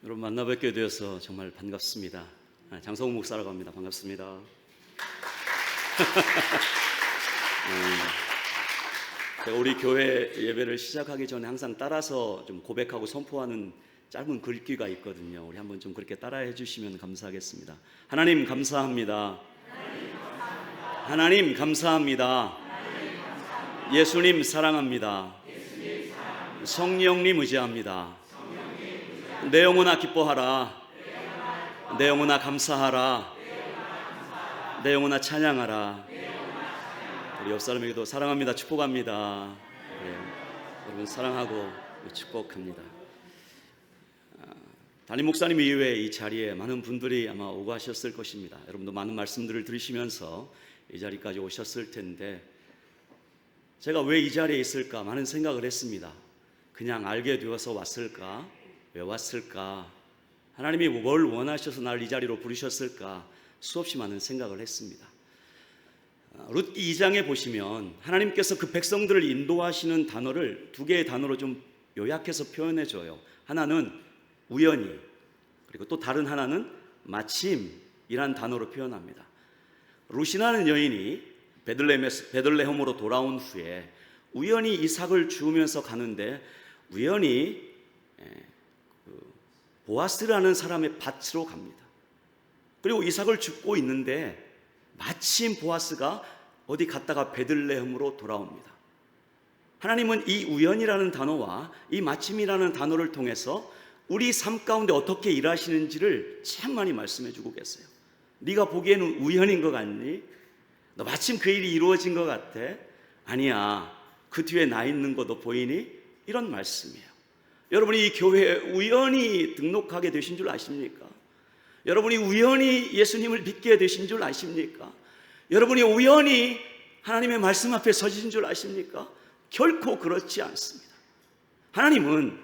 여러분 만나 뵙게 되어서 정말 반갑습니다. 장성훈 목사라고 합니다. 반갑습니다. 제가 우리 교회 예배를 시작하기 전에 항상 따라서 좀 고백하고 선포하는 짧은 글귀가 있거든요. 우리 한번 좀 그렇게 따라해 주시면 감사하겠습니다. 하나님 감사합니다. 하나님 감사합니다. 예수님 사랑합니다. 성령님 의지합니다. 내 영혼아 기뻐하라. 내 영혼아 감사하라. 내 영혼아 찬양하라. 우리 옆 사람에게도 사랑합니다, 축복합니다. 네, 여러분 사랑하고 축복합니다. 담임 목사님 이후에 이 자리에 많은 분들이 아마 오고 하셨을 것입니다. 여러분도 많은 말씀들을 들으시면서 이 자리까지 오셨을 텐데, 제가 왜 이 자리에 있을까 많은 생각을 했습니다. 그냥 알게 되어서 왔을까? 왜 왔을까? 하나님이 뭘 원하셔서 나를 이 자리로 부르셨을까? 수없이 많은 생각을 했습니다. 룻기 2장에 보시면 하나님께서 그 백성들을 인도하시는 단어를 두 개의 단어로 좀 요약해서 표현해 줘요. 하나는 우연히, 그리고 또 다른 하나는 마침이란 단어로 표현합니다. 룻이라는 여인이 베들레헴으로 돌아온 후에 우연히 이삭을 주우면서 가는데 우연히 보아스라는 사람의 밭으로 갑니다. 그리고 이삭을 줍고 있는데 마침 보아스가 어디 갔다가 베들레헴으로 돌아옵니다. 하나님은 이 우연이라는 단어와 이 마침이라는 단어를 통해서 우리 삶 가운데 어떻게 일하시는지를 참 많이 말씀해 주고 계세요. 네가 보기에는 우연인 것 같니? 너 마침 그 일이 이루어진 것 같아? 아니야, 그 뒤에 나 있는 거 너 보이니? 이런 말씀이에요. 여러분이 이 교회에 우연히 등록하게 되신 줄 아십니까? 여러분이 우연히 예수님을 믿게 되신 줄 아십니까? 여러분이 우연히 하나님의 말씀 앞에 서신 줄 아십니까? 결코 그렇지 않습니다. 하나님은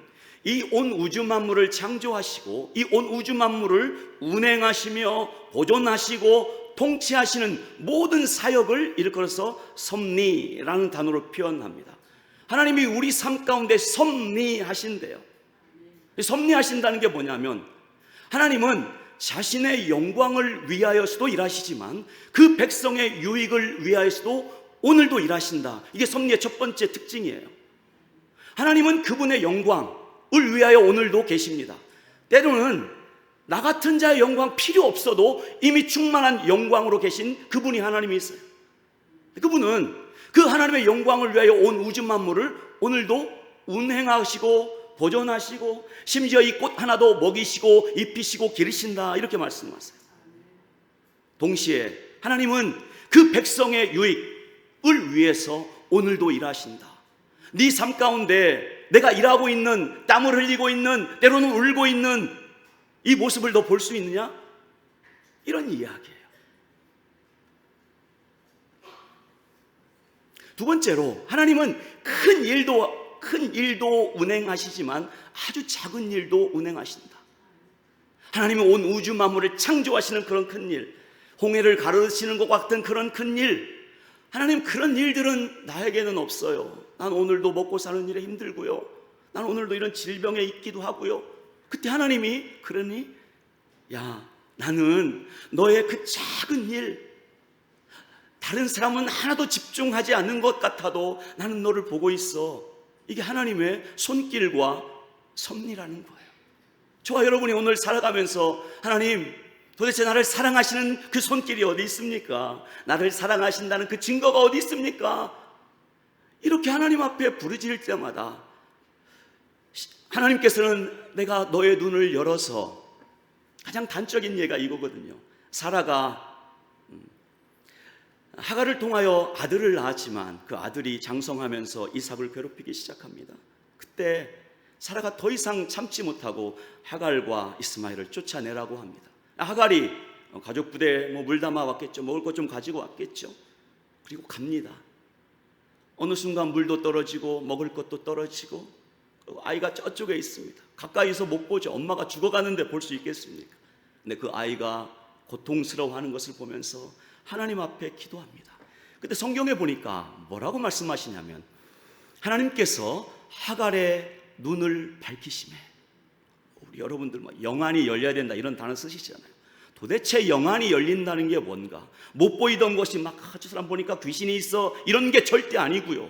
이 온 우주 만물을 창조하시고 이 온 우주 만물을 운행하시며 보존하시고 통치하시는 모든 사역을 일컬어서 섭리라는 단어로 표현합니다. 하나님이 우리 삶 가운데 섭리하신대요. 섭리하신다는 게 뭐냐면, 하나님은 자신의 영광을 위하여서도 일하시지만 그 백성의 유익을 위하여서도 오늘도 일하신다. 이게 섭리의 첫 번째 특징이에요. 하나님은 그분의 영광을 위하여 오늘도 계십니다. 때로는 나 같은 자의 영광 필요 없어도 이미 충만한 영광으로 계신 그분이 하나님이 있어요. 그분은 그 하나님의 영광을 위하여 온 우주 만물을 오늘도 운행하시고 보존하시고 심지어 이 꽃 하나도 먹이시고 입히시고 기르신다, 이렇게 말씀하세요. 동시에 하나님은 그 백성의 유익을 위해서 오늘도 일하신다. 네 삶 가운데 내가 일하고 있는, 땀을 흘리고 있는, 때로는 울고 있는 이 모습을 너 볼 수 있느냐? 이런 이야기예요. 두 번째로, 하나님은 큰 일도 운행하시지만 아주 작은 일도 운행하신다. 하나님은 온 우주 만물을 창조하시는 그런 큰 일, 홍해를 가르시는 것 같은 그런 큰 일, 하나님 그런 일들은 나에게는 없어요. 난 오늘도 먹고 사는 일에 힘들고요, 난 오늘도 이런 질병에 있기도 하고요. 그때 하나님이 그러니, 야, 나는 너의 그 작은 일, 다른 사람은 하나도 집중하지 않는 것 같아도 나는 너를 보고 있어. 이게 하나님의 손길과 섭리라는 거예요. 저와 여러분이 오늘 살아가면서 하나님, 도대체 나를 사랑하시는 그 손길이 어디 있습니까? 나를 사랑하신다는 그 증거가 어디 있습니까? 이렇게 하나님 앞에 부르짖을 때마다 하나님께서는 내가 너의 눈을 열어서, 가장 단적인 예가 이거거든요. 사라가 하갈을 통하여 아들을 낳았지만 그 아들이 장성하면서 이삭을 괴롭히기 시작합니다. 그때 사라가 더 이상 참지 못하고 하갈과 이스마엘을 쫓아내라고 합니다. 하갈이 가족 부대에 물 담아 왔겠죠. 먹을 것 좀 가지고 왔겠죠. 그리고 갑니다. 어느 순간 물도 떨어지고 먹을 것도 떨어지고 아이가 저쪽에 있습니다. 가까이서 못 보죠. 엄마가 죽어가는데 볼 수 있겠습니까? 근데 그 아이가 고통스러워하는 것을 보면서 하나님 앞에 기도합니다. 그때 성경에 보니까 뭐라고 말씀하시냐면, 하나님께서 하갈의 눈을 밝히시매, 여러분들 영안이 열려야 된다 이런 단어 쓰시잖아요. 도대체 영안이 열린다는 게 뭔가? 못 보이던 것이 막 저 사람 보니까 귀신이 있어 이런 게 절대 아니고요.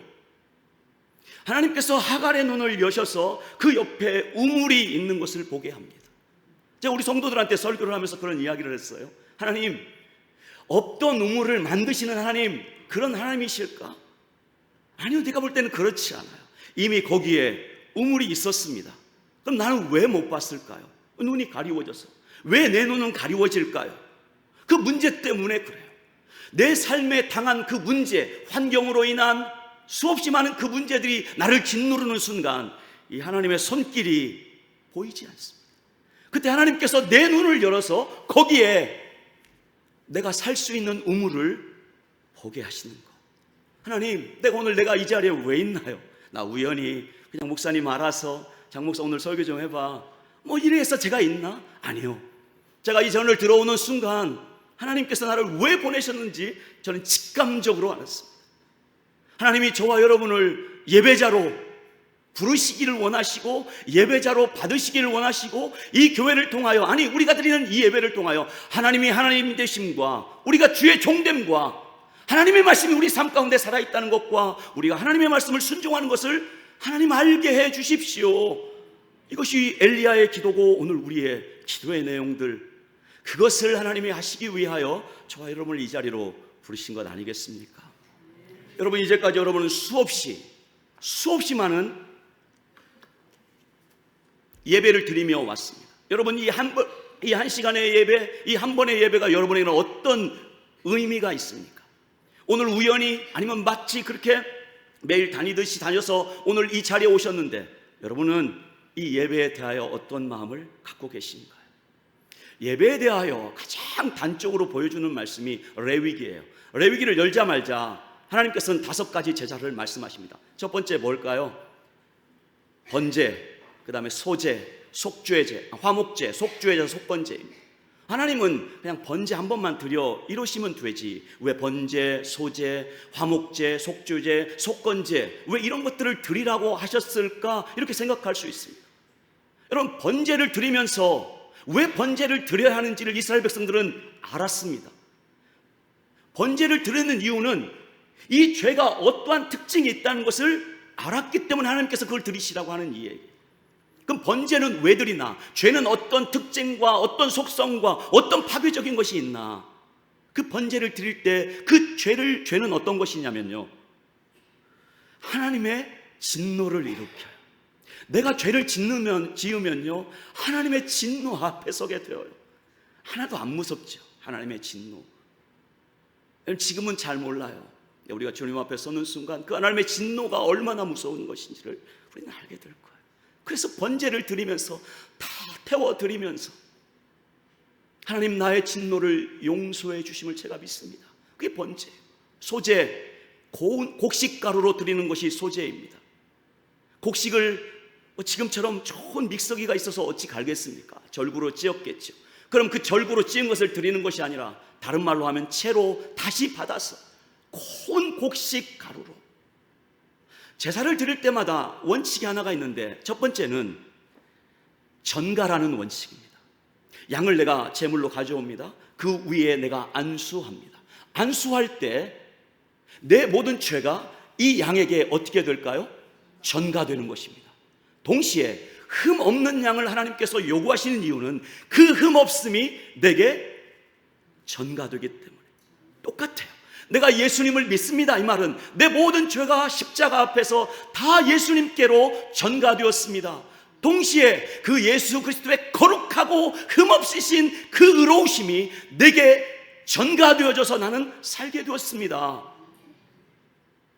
하나님께서 하갈의 눈을 여셔서 그 옆에 우물이 있는 것을 보게 합니다. 제가 우리 성도들한테 설교를 하면서 그런 이야기를 했어요. 하나님, 없던 우물을 만드시는 하나님, 그런 하나님이실까? 아니요, 내가 볼 때는 그렇지 않아요. 이미 거기에 우물이 있었습니다. 그럼 나는 왜 못 봤을까요? 눈이 가리워져서. 왜 내 눈은 가리워질까요? 그 문제 때문에 그래요. 내 삶에 당한 그 문제, 환경으로 인한 수없이 많은 그 문제들이 나를 짓누르는 순간 이 하나님의 손길이 보이지 않습니다. 그때 하나님께서 내 눈을 열어서 거기에 내가 살 수 있는 우물을 보게 하시는 것. 하나님, 내가 이 자리에 왜 있나요? 나 우연히 그냥 목사님 알아서 장 목사 오늘 설교 좀 해봐 이래서 제가 있나? 아니요. 제가 이 전을 들어오는 순간 하나님께서 나를 왜 보내셨는지 저는 직감적으로 알았습니다. 하나님이 저와 여러분을 예배자로 부르시기를 원하시고 예배자로 받으시기를 원하시고 이 교회를 통하여 우리가 드리는 이 예배를 통하여 하나님이 하나님 되심과 우리가 주의 종됨과 하나님의 말씀이 우리 삶 가운데 살아있다는 것과 우리가 하나님의 말씀을 순종하는 것을 하나님 알게 해 주십시오. 이것이 엘리야의 기도고 오늘 우리의 기도의 내용들, 그것을 하나님이 하시기 위하여 저와 여러분을 이 자리로 부르신 것 아니겠습니까? 여러분, 이제까지 여러분은 수없이 많은 예배를 드리며 왔습니다. 여러분, 이 한 시간의 예배, 이 한 번의 예배가 여러분에게는 어떤 의미가 있습니까? 오늘 우연히 아니면 마치 그렇게 매일 다니듯이 다녀서 오늘 이 자리에 오셨는데 여러분은 이 예배에 대하여 어떤 마음을 갖고 계신가요? 예배에 대하여 가장 단적으로 보여주는 말씀이 레위기예요. 레위기를 열자마자 하나님께서는 5가지 제사를 말씀하십니다. 첫 번째 뭘까요? 번제, 그 다음에 소제, 속죄제, 화목제, 속죄제, 속건제입니다. 하나님은 그냥 번제 한 번만 드려 이러시면 되지 왜 번제, 소제, 화목제, 속죄제, 속건제 왜 이런 것들을 드리라고 하셨을까? 이렇게 생각할 수 있습니다. 여러분, 번제를 드리면서 왜 번제를 드려야 하는지를 이스라엘 백성들은 알았습니다. 번제를 드리는 이유는 이 죄가 어떠한 특징이 있다는 것을 알았기 때문에 하나님께서 그걸 드리시라고 하는 이야기예요. 그럼 번제는 왜 드리나? 죄는 어떤 특징과 어떤 속성과 어떤 파괴적인 것이 있나? 그 번제를 드릴 때 그 죄는 어떤 것이냐면요, 하나님의 진노를 일으켜요. 내가 죄를 지으면요 하나님의 진노 앞에 서게 되어요. 하나도 안 무섭죠, 하나님의 진노. 지금은 잘 몰라요. 우리가 주님 앞에 서는 순간 그 하나님의 진노가 얼마나 무서운 것인지를 우리는 알게 될 거예요. 그래서 번제를 드리면서 다 태워드리면서 하나님, 나의 진노를 용서해 주심을 제가 믿습니다. 그게 번제. 소제, 고운 곡식가루로 드리는 것이 소제입니다. 곡식을 지금처럼 좋은 믹서기가 있어서 어찌 갈겠습니까? 절구로 찧었겠죠. 그럼 그 절구로 찧은 것을 드리는 것이 아니라 다른 말로 하면 채로 다시 받아서 고운 곡식 가루로. 제사를 드릴 때마다 원칙이 하나가 있는데 첫 번째는 전가라는 원칙입니다. 양을 내가 제물로 가져옵니다. 그 위에 내가 안수합니다. 안수할 때 내 모든 죄가 이 양에게 어떻게 될까요? 전가되는 것입니다. 동시에 흠 없는 양을 하나님께서 요구하시는 이유는 그 흠 없음이 내게 전가되기 때문에. 똑같아요. 내가 예수님을 믿습니다, 이 말은 내 모든 죄가 십자가 앞에서 다 예수님께로 전가되었습니다. 동시에 그 예수 그리스도의 거룩하고 흠없으신 그 의로우심이 내게 전가되어져서 나는 살게 되었습니다.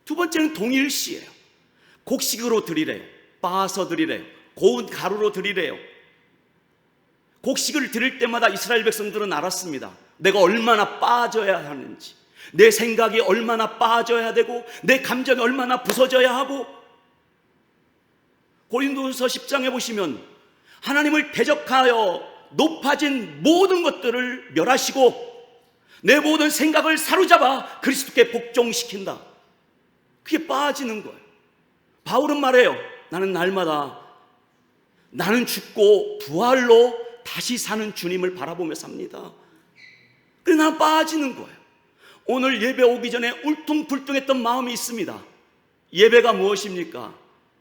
두 번째는 동일시예요. 곡식으로 드리래요. 빻아서 드리래요. 고운 가루로 드리래요. 곡식을 드릴 때마다 이스라엘 백성들은 알았습니다. 내가 얼마나 빠져야 하는지, 내 생각이 얼마나 빠져야 되고 내 감정이 얼마나 부서져야 하고. 고린도후서 10장에 보시면 하나님을 대적하여 높아진 모든 것들을 멸하시고 내 모든 생각을 사로잡아 그리스도께 복종시킨다. 그게 빠지는 거예요. 바울은 말해요. 나는 날마다 나는 죽고 부활로 다시 사는 주님을 바라보며 삽니다. 그래서 난 빠지는 거예요. 오늘 예배 오기 전에 울퉁불퉁했던 마음이 있습니다. 예배가 무엇입니까?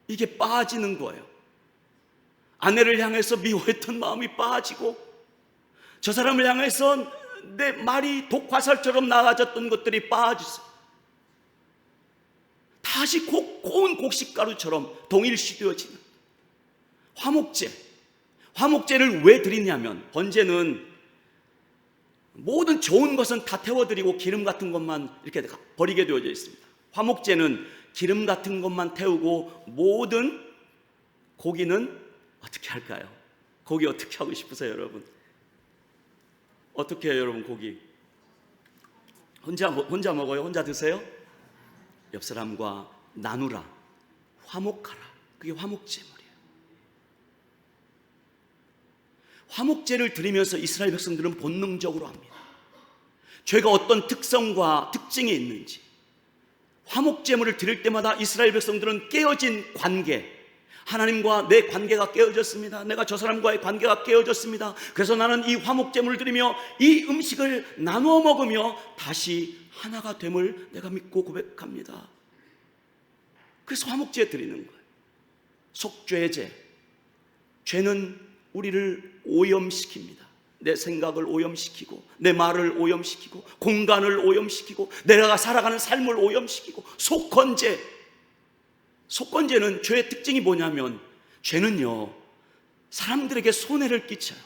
이게 빠지는 거예요. 아내를 향해서 미워했던 마음이 빠지고, 저 사람을 향해서 내 말이 독화살처럼 나아졌던 것들이 빠지죠. 다시 고운 곡식가루처럼 동일시되어지는 화목제. 화목제를 왜 드리냐면, 번제는 모든 좋은 것은 다 태워드리고 기름 같은 것만 이렇게 버리게 되어져 있습니다. 화목제는 기름 같은 것만 태우고 모든 고기는 어떻게 할까요? 고기 어떻게 하고 싶으세요, 여러분? 어떻게 해요, 여러분? 고기 혼자 먹어요? 혼자 드세요? 옆 사람과 나누라, 화목하라. 그게 화목제물이에요. 화목제를 드리면서 이스라엘 백성들은 본능적으로 합니다. 죄가 어떤 특성과 특징이 있는지, 화목제물을 드릴 때마다 이스라엘 백성들은 깨어진 관계, 하나님과 내 관계가 깨어졌습니다. 내가 저 사람과의 관계가 깨어졌습니다. 그래서 나는 이 화목제물을 드리며 이 음식을 나누어 먹으며 다시 하나가 됨을 내가 믿고 고백합니다. 그래서 화목제 드리는 거예요. 속죄제. 죄는 우리를 오염시킵니다. 내 생각을 오염시키고, 내 말을 오염시키고, 공간을 오염시키고, 내가 살아가는 삶을 오염시키고. 속건제. 속건제는 죄의 특징이 뭐냐면, 죄는요, 사람들에게 손해를 끼쳐요.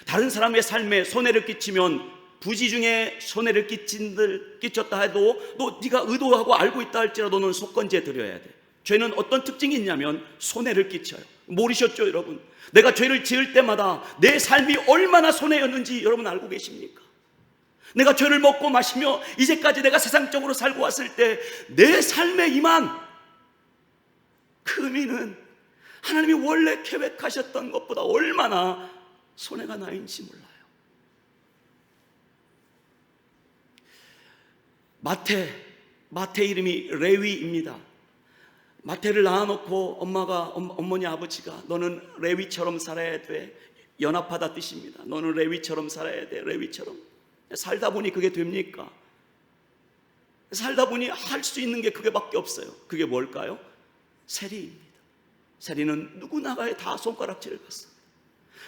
다른 사람의 삶에 손해를 끼치면, 부지 중에 손해를 끼쳤다 해도 네가 의도하고 알고 있다 할지라도 너는 속건제 드려야 돼. 죄는 어떤 특징이 있냐면 손해를 끼쳐요. 모르셨죠, 여러분? 내가 죄를 지을 때마다 내 삶이 얼마나 손해였는지 여러분 알고 계십니까? 내가 죄를 먹고 마시며 이제까지 내가 세상적으로 살고 왔을 때 내 삶에 임한 그 의미는 하나님이 원래 계획하셨던 것보다 얼마나 손해가 나인지 몰라요. 마태 이름이 레위입니다. 마태를 낳아놓고 어머니 아버지가 너는 레위처럼 살아야 돼, 연합하다 뜻입니다. 너는 레위처럼 살아야 돼, 레위처럼. 살다 보니 그게 됩니까? 살다 보니 할 수 있는 게 그게밖에 없어요. 그게 뭘까요? 세리입니다. 세리는 누구나가 다 손가락질을 받습니다.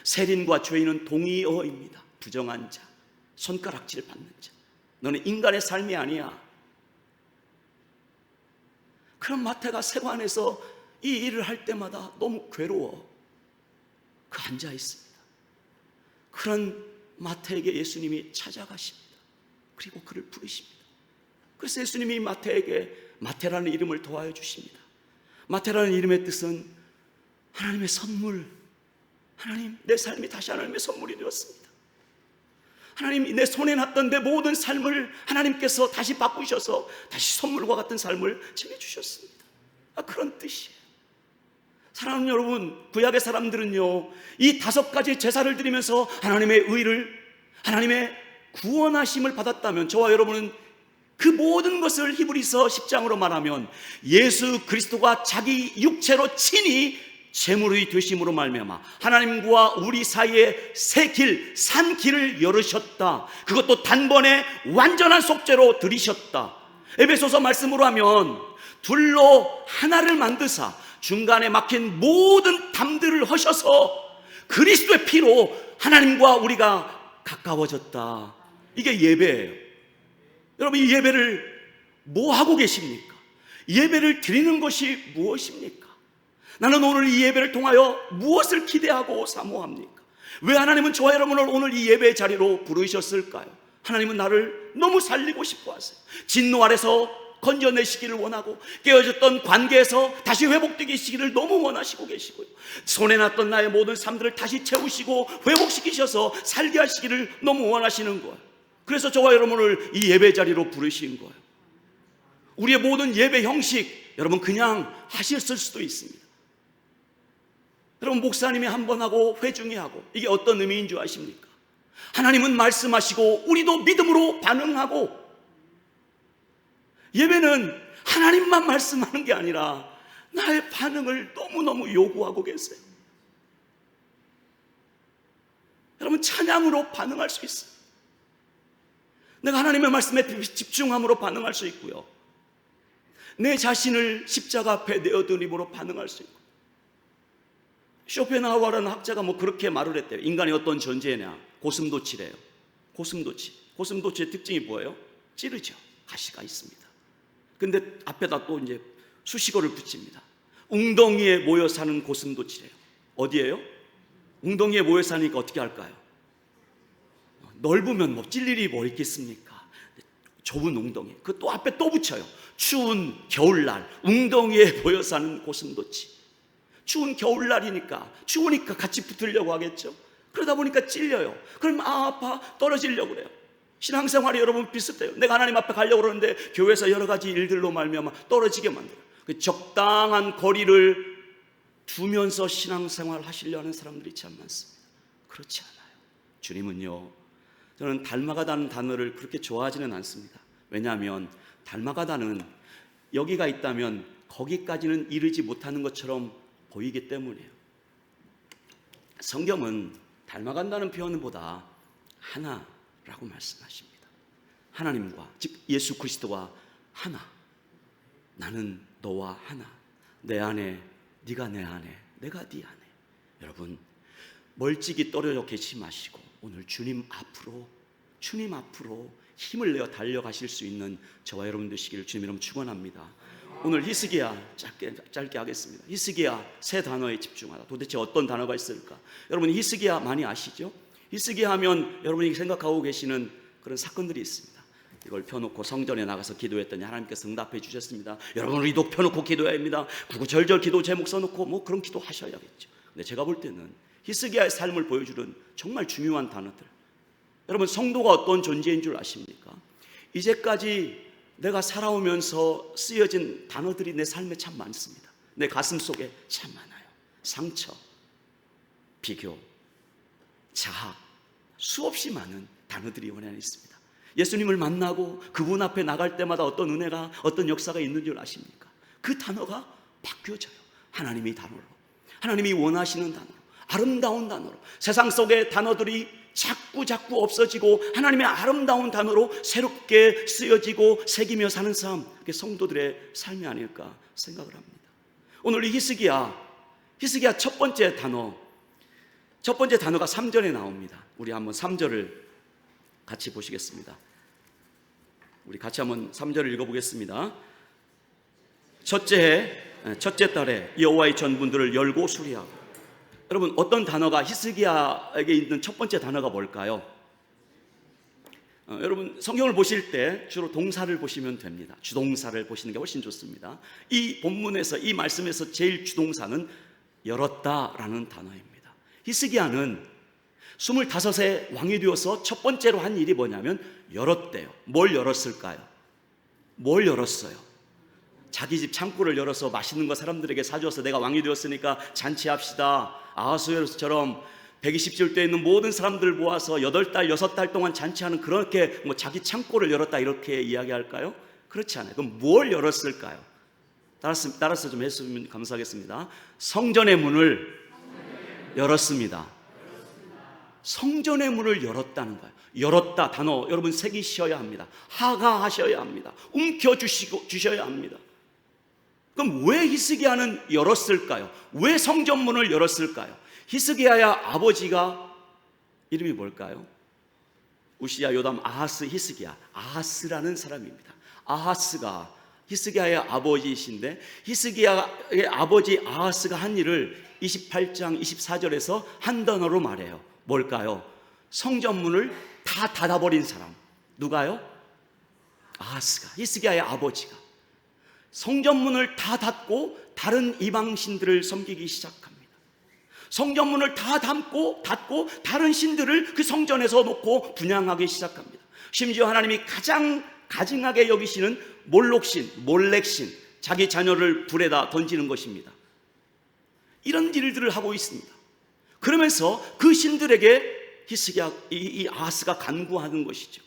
세린과 죄인은 동의어입니다. 부정한 자, 손가락질 받는 자. 너는 인간의 삶이 아니야. 그런 마태가 세관에서 이 일을 할 때마다 너무 괴로워 앉아 있습니다. 그런 마태에게 예수님이 찾아가십니다. 그리고 그를 부르십니다. 그래서 예수님이 마태에게 마태라는 이름을 더하여 주십니다. 마태라는 이름의 뜻은 하나님의 선물. 하나님, 내 삶이 다시 하나님의 선물이 되었습니다. 하나님, 내 손에 났던 내 모든 삶을 하나님께서 다시 바꾸셔서 다시 선물과 같은 삶을 제게 주셨습니다. 그런 뜻이에요. 사랑하는 여러분, 구약의 사람들은요, 이 5가지 제사를 드리면서 하나님의 의를, 하나님의 구원하심을 받았다면, 저와 여러분은 그 모든 것을 히브리서 10장으로 말하면 예수 그리스도가 자기 육체로 친히 제물의 되심으로 말미암아 하나님과 우리 사이에 새 길, 산 길을 열으셨다. 그것도 단번에 완전한 속죄로 드리셨다. 에베소서 말씀으로 하면 둘로 하나를 만드사 중간에 막힌 모든 담들을 허셔서 그리스도의 피로 하나님과 우리가 가까워졌다. 이게 예배예요. 여러분, 이 예배를 뭐 하고 계십니까? 예배를 드리는 것이 무엇입니까? 나는 오늘 이 예배를 통하여 무엇을 기대하고 사모합니까? 왜 하나님은 저와 여러분을 오늘 이 예배의 자리로 부르셨을까요? 하나님은 나를 너무 살리고 싶어 하세요. 진노 아래서 건져내시기를 원하고, 깨어졌던 관계에서 다시 회복되시기를 너무 원하시고 계시고요, 손에 났던 나의 모든 삶들을 다시 채우시고 회복시키셔서 살게 하시기를 너무 원하시는 거예요. 그래서 저와 여러분을 이 예배 자리로 부르신 거예요. 우리의 모든 예배 형식, 여러분 그냥 하셨을 수도 있습니다. 여러분, 목사님이 한 번 하고 회중이 하고, 이게 어떤 의미인 줄 아십니까? 하나님은 말씀하시고 우리도 믿음으로 반응하고, 예배는 하나님만 말씀하는 게 아니라 나의 반응을 너무너무 요구하고 계세요. 여러분, 찬양으로 반응할 수 있어요. 내가 하나님의 말씀에 집중함으로 반응할 수 있고요, 내 자신을 십자가 앞에 내어드림으로 반응할 수 있고. 쇼펜하우어라는 학자가 그렇게 말을 했대요. 인간이 어떤 존재냐? 고슴도치래요. 고슴도치의 특징이 뭐예요? 찌르죠. 가시가 있습니다. 근데 앞에다 또 이제 수식어를 붙입니다. 웅덩이에 모여 사는 고슴도치래요. 어디에요? 웅덩이에 모여 사니까 어떻게 할까요? 넓으면 찔 일이 뭐 있겠습니까? 좁은 웅덩이. 그 또 앞에 또 붙여요. 추운 겨울날 웅덩이에 모여 사는 고슴도치. 추운 겨울날이니까, 추우니까 같이 붙으려고 하겠죠. 그러다 보니까 찔려요. 그럼 아파 떨어지려고 그래요. 신앙생활이 여러분 비슷해요. 내가 하나님 앞에 가려고 그러는데 교회에서 여러 가지 일들로 말미암아 떨어지게 만들어요. 그 적당한 거리를 두면서 신앙생활 하시려는 사람들이 참 많습니다. 그렇지 않아요. 주님은요, 저는 닮아가다는 단어를 그렇게 좋아하지는 않습니다. 왜냐하면 닮아가다는 여기가 있다면 거기까지는 이르지 못하는 것처럼 보이기 때문이에요. 성경은 닮아간다는 표현보다 하나라고 말씀하십니다. 하나님과, 즉 예수 그리스도와 하나. 나는 너와 하나. 내 안에, 네가 내 안에, 내가 네 안에. 여러분, 멀찍이 떨어져 계시지 마시고 오늘 주님 앞으로 힘을 내어 달려가실 수 있는 저와 여러분 되시기를 주님 이름 축원합니다. 오늘 히스기야 짧게 하겠습니다. 히스기야 세 단어에 집중하라. 도대체 어떤 단어가 있을까? 여러분, 히스기야 많이 아시죠? 히스기야 하면 여러분이 생각하고 계시는 그런 사건들이 있습니다. 이걸 펴놓고 성전에 나가서 기도했더니 하나님께서 응답해 주셨습니다. 여러분, 우리도 펴놓고 기도해야 합니다. 구구절절 기도 제목 써놓고 그런 기도 하셔야겠죠. 근데 제가 볼 때는 히스기야의 삶을 보여주는 정말 중요한 단어들. 여러분, 성도가 어떤 존재인 줄 아십니까? 이제까지 내가 살아오면서 쓰여진 단어들이 내 삶에 참 많습니다. 내 가슴 속에 참 많아요. 상처, 비교, 자학, 수없이 많은 단어들이 이 안에 있습니다. 예수님을 만나고 그분 앞에 나갈 때마다 어떤 은혜가, 어떤 역사가 있는 줄 아십니까? 그 단어가 바뀌어져요. 하나님의 단어로, 하나님이 원하시는 단어로, 아름다운 단어로. 세상 속의 단어들이 자꾸 없어지고 하나님의 아름다운 단어로 새롭게 쓰여지고 새기며 사는 삶, 그게 성도들의 삶이 아닐까 생각을 합니다. 오늘 이 히스기야 첫 번째 단어가 3절에 나옵니다. 우리 한번 3절을 같이 보시겠습니다. 우리 같이 한번 3절을 읽어보겠습니다. 첫째 달에 여호와의 전문들을 열고 수리하고. 여러분, 어떤 단어가 히스기야에게 있는 첫 번째 단어가 뭘까요? 여러분, 성경을 보실 때 주로 동사를 보시면 됩니다. 주동사를 보시는 게 훨씬 좋습니다. 이 본문에서, 이 말씀에서 제일 주동사는 열었다라는 단어입니다. 히스기야는 25세 왕이 되어서 첫 번째로 한 일이 뭐냐면 열었대요. 뭘 열었을까요? 뭘 열었어요? 자기 집 창고를 열어서 맛있는 거 사람들에게 사줘서 내가 왕이 되었으니까 잔치합시다. 아하수에로스처럼 120줄 때 있는 모든 사람들을 모아서 8달, 6달 동안 잔치하는, 그렇게 자기 창고를 열었다 이렇게 이야기할까요? 그렇지 않아요. 그럼 뭘 열었을까요? 따라서 좀 했으면 감사하겠습니다. 성전의 문을 열었습니다. 성전의 문을 열었다는 거예요. 열었다 단어 여러분 새기셔야 합니다. 하가하셔야 합니다. 움켜주셔야 합니다. 그럼 왜 히스기야는 열었을까요? 왜 성전문을 열었을까요? 히스기야의 아버지가 이름이 뭘까요? 우시야, 요담, 아하스, 히스기야. 아하스라는 사람입니다. 아하스가 히스기야의 아버지이신데, 히스기야의 아버지 아하스가 한 일을 28장 24절에서 한 단어로 말해요. 뭘까요? 성전문을 다 닫아버린 사람. 누가요? 아하스가, 히스기야의 아버지가 성전문을 다 닫고 다른 이방신들을 섬기기 시작합니다. 성전문을 다 닫고 다른 신들을 그 성전에서 놓고 분향하기 시작합니다. 심지어 하나님이 가장 가증하게 여기시는 몰렉신, 자기 자녀를 불에다 던지는 것입니다. 이런 일들을 하고 있습니다. 그러면서 그 신들에게 히스기야, 이 아하스가 간구하는 것이죠.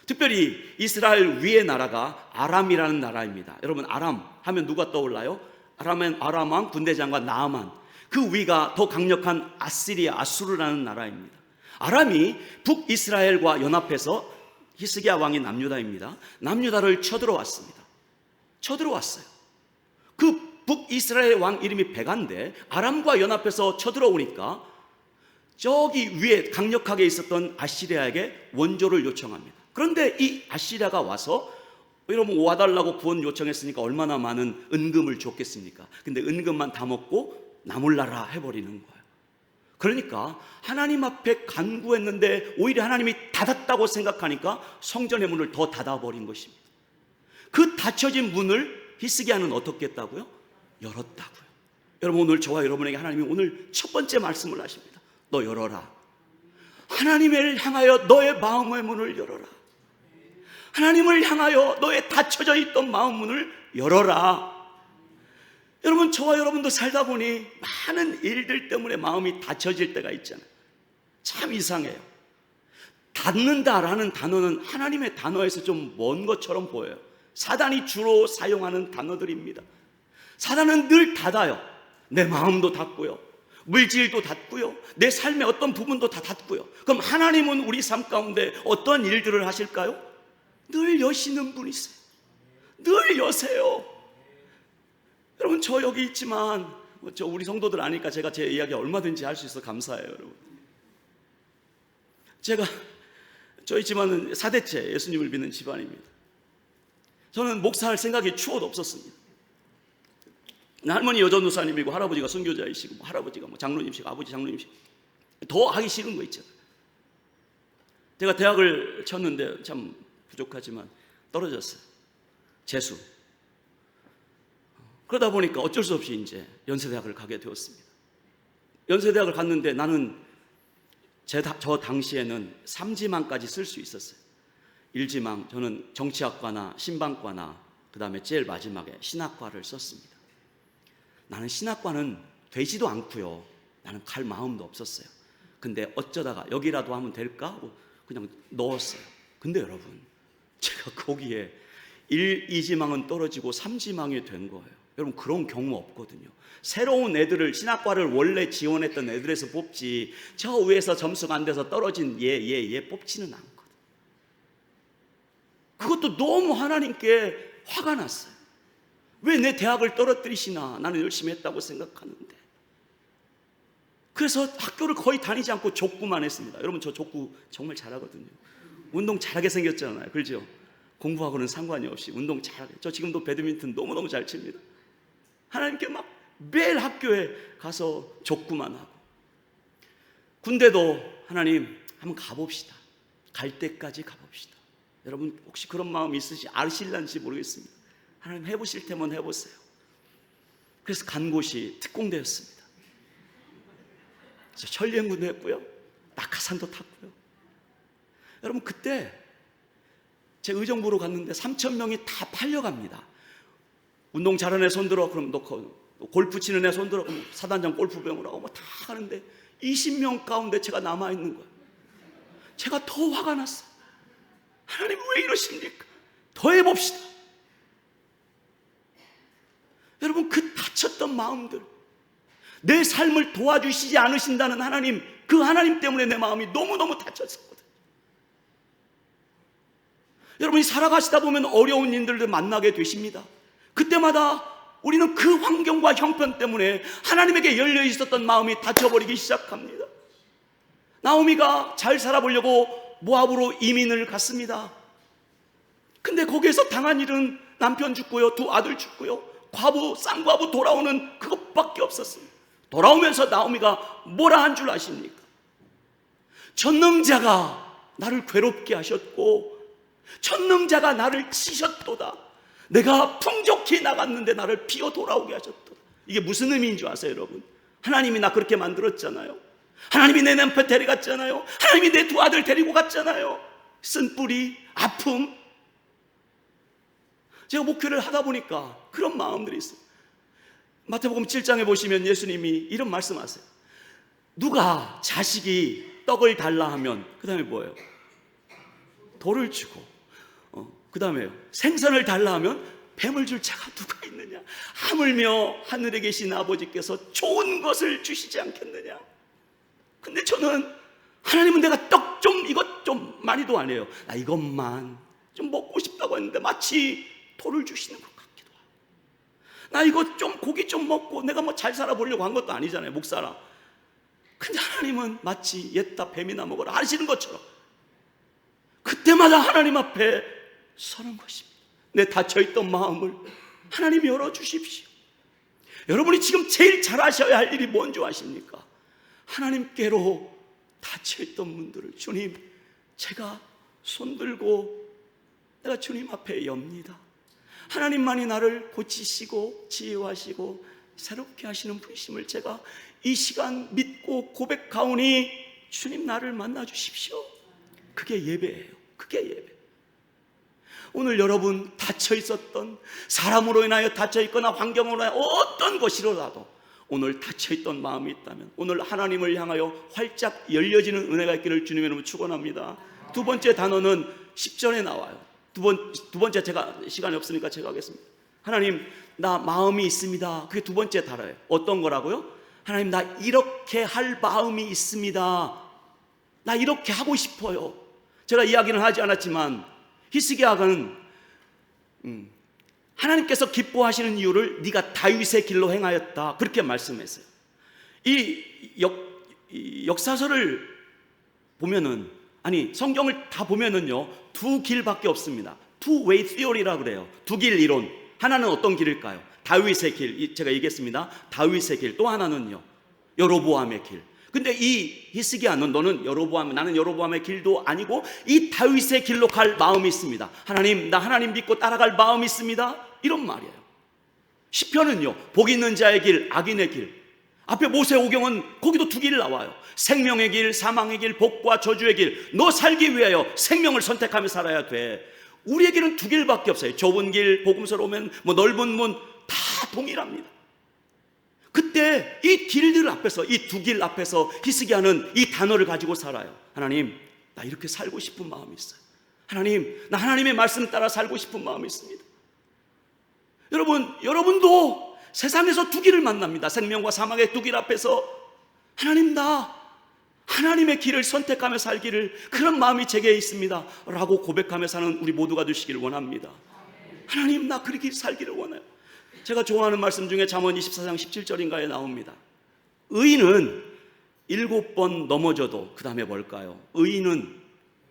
특별히 이스라엘 위의 나라가 아람이라는 나라입니다. 여러분, 아람 하면 누가 떠올라요? 아람 왕 군대장관 나아만. 그 위가 더 강력한 아시리아, 아수르라는 나라입니다. 아람이 북이스라엘과 연합해서 히스기야 왕이 남유다입니다. 남유다를 쳐들어왔습니다. 쳐들어왔어요. 그 북이스라엘 왕 이름이 베가인데 아람과 연합해서 쳐들어오니까 저기 위에 강력하게 있었던 아시리아에게 원조를 요청합니다. 그런데 이 아시리아가 와서 여러분 와달라고 구원 요청했으니까 얼마나 많은 은금을 줬겠습니까? 근데 은금만 다 먹고 나몰라라 해버리는 거예요. 그러니까 하나님 앞에 간구했는데 오히려 하나님이 닫았다고 생각하니까 성전의 문을 더 닫아버린 것입니다. 그 닫혀진 문을 히스기야는 어떻게 했다고요? 열었다고요. 여러분, 오늘 저와 여러분에게 하나님이 오늘 첫 번째 말씀을 하십니다. 너 열어라. 하나님을 향하여 너의 마음의 문을 열어라. 하나님을 향하여 너의 닫혀져 있던 마음 문을 열어라. 여러분, 저와 여러분도 살다 보니 많은 일들 때문에 마음이 닫혀질 때가 있잖아요. 참 이상해요. 닫는다라는 단어는 하나님의 단어에서 좀 먼 것처럼 보여요. 사단이 주로 사용하는 단어들입니다. 사단은 늘 닫아요. 내 마음도 닫고요, 물질도 닫고요, 내 삶의 어떤 부분도 다 닫고요. 그럼 하나님은 우리 삶 가운데 어떤 일들을 하실까요? 늘 여시는 분이세요. 늘 여세요. 여러분, 저 여기 있지만 저 우리 성도들 아니까 제가 제 이야기 얼마든지 할 수 있어 감사해요. 여러분, 저희 집안은 4대째 예수님을 믿는 집안입니다. 저는 목사할 생각이 추호도 없었습니다. 할머니 여전도사님이고 할아버지가 선교자이시고 할아버지가 장로님이시고 아버지 장로님이시고 더 하기 싫은 거 있잖아요. 제가 대학을 쳤는데 참 부족하지만 떨어졌어요. 재수. 그러다 보니까 어쩔 수 없이 이제 연세대학을 가게 되었습니다. 연세대학을 갔는데 나는 저 당시에는 3지망까지 쓸 수 있었어요. 1지망, 저는 정치학과나 신방과나 그 다음에 제일 마지막에 신학과를 썼습니다. 나는 신학과는 되지도 않고요, 나는 갈 마음도 없었어요. 근데 어쩌다가 여기라도 하면 될까 하고 그냥 넣었어요. 근데 여러분, 제가 거기에 2지망은 떨어지고 3지망이 된 거예요. 여러분, 그런 경우 없거든요. 새로운 애들을, 신학과를 원래 지원했던 애들에서 뽑지 저 위에서 점수가 안 돼서 떨어진 얘 뽑지는 않거든. 그것도 너무 하나님께 화가 났어요. 왜 내 대학을 떨어뜨리시나? 나는 열심히 했다고 생각하는데. 그래서 학교를 거의 다니지 않고 족구만 했습니다. 여러분, 저 족구 정말 잘하거든요. 운동 잘하게 생겼잖아요, 그렇죠? 공부하고는 상관이 없이 운동 잘하게. 저 지금도 배드민턴 너무너무 잘 칩니다. 하나님께 막 매일 학교에 가서 족구만 하고. 군대도 하나님 한번 가봅시다. 갈 때까지 가봅시다. 여러분, 혹시 그런 마음 아실란지 모르겠습니다. 하나님 해보실 테면 해보세요. 그래서 간 곳이 특공대였습니다. 천리행군도 했고요, 낙하산도 탔고요. 여러분, 그때 제 의정부로 갔는데 3,000명이 다 팔려갑니다. 운동 잘하는 애 손들어, 그럼 놓고, 골프 치는 애 손들어, 그럼 사단장 골프병으로 하고 다 하는데 20명 가운데 제가 남아있는 거예요. 제가 더 화가 났어요. 하나님 왜 이러십니까? 더 해봅시다. 여러분, 그 다쳤던 마음들, 내 삶을 도와주시지 않으신다는 하나님, 그 하나님 때문에 내 마음이 너무너무 다쳤었거든요. 여러분이 살아가시다 보면 어려운 일들을 만나게 되십니다. 그때마다 우리는 그 환경과 형편 때문에 하나님에게 열려 있었던 마음이 닫혀버리기 시작합니다. 나오미가 잘 살아보려고 모압으로 이민을 갔습니다. 근데 거기에서 당한 일은 남편 죽고요, 2 아들 죽고요, 쌍과부 돌아오는 그것밖에 없었습니다. 돌아오면서 나오미가 뭐라 한 줄 아십니까? 전능자가 나를 괴롭게 하셨고 전능자가 나를 치셨도다. 내가 풍족히 나갔는데 나를 피어 돌아오게 하셨도다. 이게 무슨 의미인 줄 아세요, 여러분? 하나님이 나 그렇게 만들었잖아요. 하나님이 내 남편 데려갔잖아요. 하나님이 내 2 아들 데리고 갔잖아요. 쓴뿌리, 아픔. 제가 목회를 하다 보니까 그런 마음들이 있어요. 마태복음 7장에 보시면 예수님이 이런 말씀하세요. 누가 자식이 떡을 달라 하면 그 다음에 뭐예요? 돌을 주고, 그 다음에요, 생선을 달라 하면 뱀을 줄 자가 누가 있느냐? 하물며 하늘에 계신 아버지께서 좋은 것을 주시지 않겠느냐? 근데 저는 하나님은 내가 떡 좀 이것 좀 많이도 안 해요. 나 이것만 좀 먹고 싶다고 했는데 마치 돌을 주시는 것 같기도 하고, 나 이거 좀 고기 좀 먹고 내가 뭐 잘 살아보려고 한 것도 아니잖아요, 목사라. 근데 하나님은 마치 옛다 뱀이나 먹으라 하시는 것처럼 그때마다 하나님 앞에 서는 것입니다. 내 닫혀있던 마음을 하나님 열어주십시오. 여러분이 지금 제일 잘하셔야 할 일이 뭔지 아십니까? 하나님께로 닫혀있던 문들을 주님, 제가 손들고 내가 주님 앞에 엽니다. 하나님만이 나를 고치시고 치유하시고 새롭게 하시는 분이심을 제가 이 시간 믿고 고백하오니 주님 나를 만나 주십시오. 그게 예배예요. 그게 예배. 오늘 여러분 닫혀 있었던, 사람으로 인하여 닫혀 있거나 환경으로 인하여 어떤 것이로라도 오늘 닫혀 있던 마음이 있다면 오늘 하나님을 향하여 활짝 열려지는 은혜가 있기를 주님의 이름으로 축원합니다. 두 번째 단어는 10절에 나와요. 두 번째, 제가 시간이 없으니까 제가 하겠습니다. 하나님, 나 마음이 있습니다. 그게 두 번째 단어예요. 어떤 거라고요? 하나님, 나 이렇게 할 마음이 있습니다. 나 이렇게 하고 싶어요. 제가 이야기는 하지 않았지만 히스기야는 하나님께서 기뻐하시는 이유를 네가 다윗의 길로 행하였다, 그렇게 말씀했어요. 이 역사서를 보면은, 아니 성경을 다 보면은요, 두 길밖에 없습니다. Two way theory라고 그래요. 두 길 이론. 하나는 어떤 길일까요? 다윗의 길, 제가 얘기했습니다. 다윗의 길. 또 하나는요, 여로보암의 길. 근데 이 히스기야는 나는 여로보암의 길도 아니고 이 다윗의 길로 갈 마음이 있습니다. 하나님, 나 하나님 믿고 따라갈 마음이 있습니다, 이런 말이에요. 시편은요, 복 있는 자의 길, 악인의 길. 앞에 모세오경은 거기도 두 길 나와요. 생명의 길, 사망의 길, 복과 저주의 길. 너 살기 위하여 생명을 선택하며 살아야 돼. 우리에게는 두 길밖에 없어요. 좁은 길, 복음서로 오면 뭐 넓은 문, 다 동일합니다. 그때 이 길들 앞에서, 이 두 길 앞에서 히스기야는 이 단어를 가지고 살아요. 하나님, 나 이렇게 살고 싶은 마음이 있어요. 하나님, 나 하나님의 말씀 따라 살고 싶은 마음이 있습니다. 여러분도 세상에서 두 길을 만납니다. 생명과 사망의 두 길 앞에서 하나님, 나 하나님의 길을 선택하며 살기를, 그런 마음이 제게 있습니다 라고 고백하며 사는 우리 모두가 되시기를 원합니다. 하나님, 나 그렇게 살기를 원해요. 제가 좋아하는 말씀 중에 잠언 24장 17절인가에 나옵니다. 의인은 7번 넘어져도, 그 다음에 뭘까요? 의인은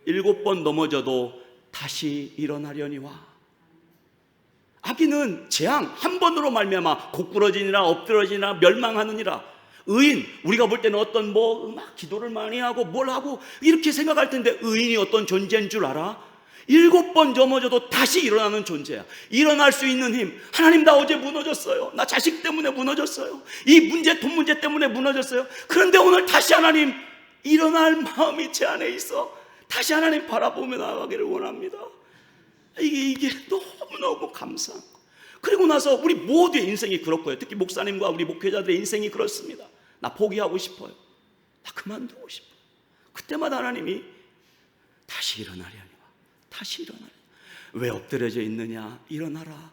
7번 넘어져도 다시 일어나려니와. 악인은 재앙 한 번으로 말미암아 고꾸러지니라, 엎드러지니라, 멸망하느니라. 의인, 우리가 볼 때는 어떤 막 기도를 많이 하고 뭘 하고 이렇게 생각할 텐데, 의인이 어떤 존재인 줄 알아? 7번 넘어져도 다시 일어나는 존재야. 일어날 수 있는 힘. 하나님, 나 어제 무너졌어요. 나 자식 때문에 무너졌어요. 이 돈 문제 때문에 무너졌어요. 그런데 오늘 다시 하나님, 일어날 마음이 제 안에 있어. 다시 하나님 바라보며 나아가기를 원합니다. 이게 너무너무 감사한 거. 그리고 나서 우리 모두의 인생이 그렇고요. 특히 목사님과 우리 목회자들의 인생이 그렇습니다. 나 포기하고 싶어요. 나 그만두고 싶어요. 그때마다 하나님이 다시 일어나려니와. 다시 일어나려. 왜 엎드려져 있느냐? 일어나라.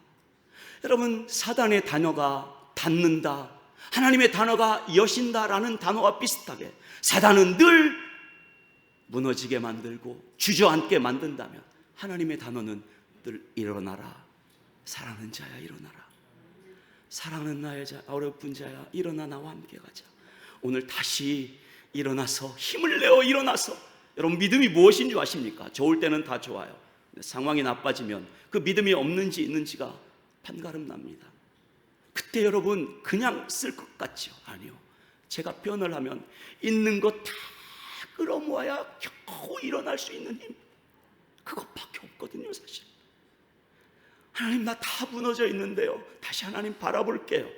여러분, 사단의 단어가 닫는다, 하나님의 단어가 여신다라는 단어와 비슷하게 사단은 늘 무너지게 만들고 주저앉게 만든다면, 하나님의 단어는 늘 일어나라. 사랑하는 자야, 일어나라. 사랑하는 나의 어렵은 자야, 일어나 나와 함께 가자. 오늘 다시 일어나서, 힘을 내어 일어나서, 여러분 믿음이 무엇인 줄 아십니까? 좋을 때는 다 좋아요. 상황이 나빠지면 그 믿음이 없는지 있는지가 판가름 납니다. 그때 여러분 그냥 쓸 것 같죠? 아니요. 제가 표현을 하면 있는 것 다 끌어모아야 겨우 일어날 수 있는 힘, 그것밖에 없거든요, 사실. 하나님, 나 다 무너져 있는데요, 다시 하나님 바라볼게요.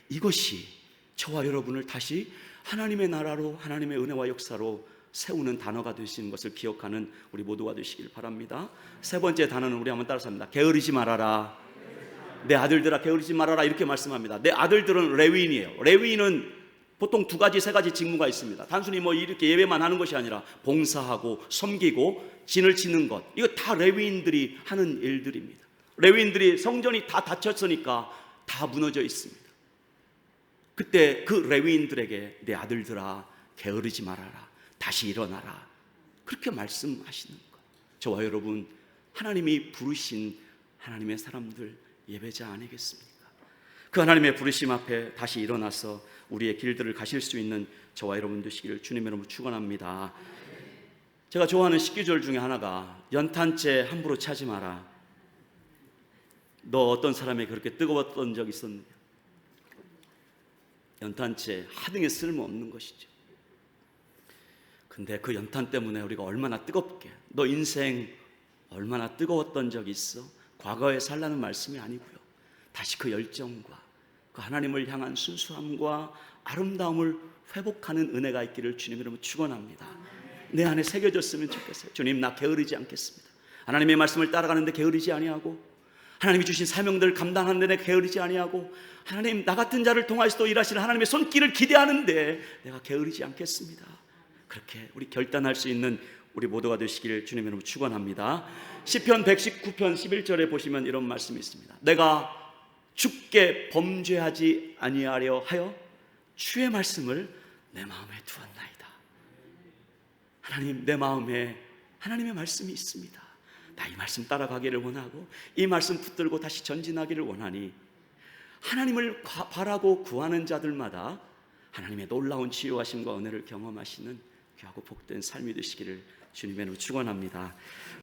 이것이 저와 여러분을 다시 하나님의 나라로, 하나님의 은혜와 역사로 세우는 단어가 되시는 것을 기억하는 우리 모두가 되시길 바랍니다. 세 번째 단어는 우리 한번 따라서 합니다. 게으르지 말아라. 내 아들들아, 게으르지 말아라, 이렇게 말씀합니다. 내 아들들은 레위인이에요. 레위인은 보통 2가지, 3가지 직무가 있습니다. 단순히 뭐 이렇게 예배만 하는 것이 아니라 봉사하고 섬기고 진을 치는 것, 이거 다 레위인들이 하는 일들입니다. 레위인들이, 성전이 다 닫혔으니까 다 무너져 있습니다. 그때 그 레위인들에게 내 아들들아, 게으르지 말아라. 다시 일어나라. 그렇게 말씀하시는 것. 저와 여러분, 하나님이 부르신 하나님의 사람들, 예배자 아니겠습니까? 그 하나님의 부르심 앞에 다시 일어나서 우리의 길들을 가실 수 있는 저와 여러분 되시기를 주님의 이름으로 축원합니다. 제가 좋아하는 식기절 중에 하나가 연탄재 함부로 차지 마라. 너 어떤 사람이 그렇게 뜨거웠던 적 있었느냐? 연탄재 하등에 쓸모없는 것이죠. 근데 그 연탄 때문에 우리가 얼마나 뜨겁게, 너 인생 얼마나 뜨거웠던 적이 있어? 과거에 살라는 말씀이 아니고요, 다시 그 열정과 그 하나님을 향한 순수함과 아름다움을 회복하는 은혜가 있기를 주님 이름으로 축원합니다. 내 안에 새겨졌으면 좋겠어요. 주님, 나 게으르지 않겠습니다. 하나님의 말씀을 따라가는데 게으르지 아니하고, 하나님이 주신 사명들을 감당하는 데 게으르지 아니하고, 하나님, 나 같은 자를 통하여서도 일하시는 하나님의 손길을 기대하는데 내가 게으르지 않겠습니다. 그렇게 우리 결단할 수 있는 우리 모두가 되시기를 주님의 이름으로 축원합니다. 시편 119편 11절에 보시면 이런 말씀이 있습니다. 내가 주께 범죄하지 아니하려 하여 주의 말씀을 내 마음에 두었나이다. 하나님, 내 마음에 하나님의 말씀이 있습니다. 나 이 말씀 따라가기를 원하고 이 말씀 붙들고 다시 전진하기를 원하니, 하나님을 바라고 구하는 자들마다 하나님의 놀라운 치유하심과 은혜를 경험하시는 귀하고 복된 삶이 되시기를 주님의 이름으로 축원합니다.